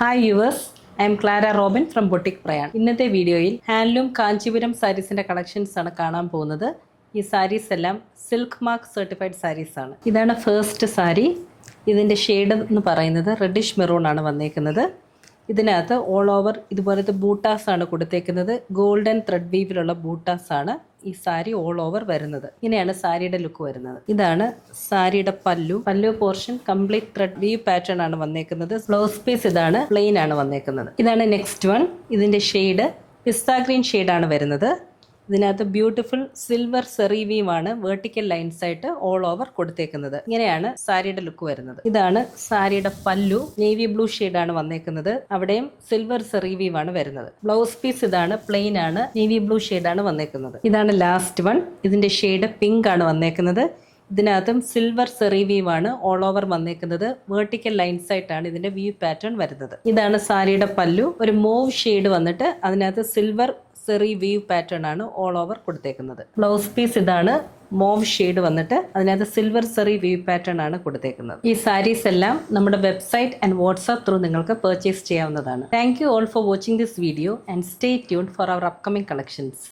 Hi yours, I M Clara Robin from boutique Prayan. ഇന്നത്തെ വീഡിയോയിൽ handloom Kanchipuram സാരീസിന്റെ collections ആണ് കാണാൻ പോകുന്നത്. ഈ സാരീസ് എല്ലാം സിൽക്ക് മാർക്ക് സർട്ടിഫൈഡ് സാരീസ് ആണ്. ഇതാണ് ഫസ്റ്റ് സാരി. ഇതിന്റെ ഷെയ്ഡ് എന്ന് പറയുന്നത് റെഡിഷ് മെറൂൺ ആണ് വന്നേക്കുന്നത്. ഇതിനകത്ത് ഓൾ ഓവർ ഇതുപോലത്തെ ബൂട്ടാസ് ആണ് കൊടുത്തേക്കുന്നത്. ഗോൾഡൻ ത്രെഡ് വീവിലുള്ള ബൂട്ടാസ് ആണ് ഈ സാരി ഓൾ ഓവർ വരുന്നത്. ഇങ്ങനെയാണ് സാരിയുടെ ലുക്ക് വരുന്നത്. ഇതാണ് സാരിയുടെ പല്ലു portion complete thread we've pattern ആണ് വന്നേക്കുന്നത്. ബ്ലൗസ് പീസ് ഇതാണ്, പ്ലെയിൻ ആണ് വന്നേക്കുന്നത്. ഇതാണ് നെക്സ്റ്റ് വൺ. ഇതിന്റെ ഷെയ്ഡ് പിസ്ത ഗ്രീൻ ഷെയ്ഡാണ് വരുന്നത്. ഇതിനകത്ത് ബ്യൂട്ടിഫുൾ സിൽവർ സെറി വീവ് ആണ് വേർട്ടിക്കൽ ലൈൻസ് ആയിട്ട് ഓൾ ഓവർ കൊടുത്തേക്കുന്നത്. ഇങ്ങനെയാണ് സാരിയുടെ ലുക്ക് വരുന്നത്. ഇതാണ് സാരിയുടെ പല്ലു, നേവി ബ്ലൂ ഷെയ്ഡാണ് വന്നേക്കുന്നത്. അവിടെയും സിൽവർ സെറി വീവ് ആണ് വരുന്നത്. ബ്ലൗസ് പീസ് ഇതാണ്, പ്ലെയിൻ ആണ്, നേവി ബ്ലൂ ഷെയ്ഡാണ് വന്നേക്കുന്നത്. ഇതാണ് ലാസ്റ്റ് വൺ. ഇതിന്റെ ഷെയ്ഡ് പിങ്ക് ആണ് വന്നേക്കുന്നത്. ഇതിനകത്തും സിൽവർ സെറി വീവ് ആണ് ഓൾ ഓവർ വന്നേക്കുന്നത്. വേർട്ടിക്കൽ ലൈൻസ് ആയിട്ടാണ് ഇതിന്റെ വീവ് പാറ്റേൺ വരുന്നത്. ഇതാണ് സാരിയുടെ പല്ലു, ഒരു മൂവ് ഷെയ്ഡ് വന്നിട്ട് അതിനകത്ത് സിൽവർ സെറി വീവ് പാറ്റേൺ ആണ് ഓൾ ഓവർ കൊടുത്തേക്കുന്നത്. ബ്ലൗസ് പീസ് ഇതാണ്, മോവ് ഷെയ്ഡ് വന്നിട്ട് അതിനകത്ത് സിൽവർ സെറി വീവ് പാറ്റേൺ ആണ് കൊടുത്തേക്കുന്നത്. ഈ സാരീസ് എല്ലാം നമ്മുടെ വെബ്സൈറ്റ് ആൻഡ് വാട്സ്ആപ്പ് ത്രൂ നിങ്ങൾക്ക് പർച്ചേസ് ചെയ്യാവുന്നതാണ്. Thank you all for watching this video and stay tuned for our upcoming collections.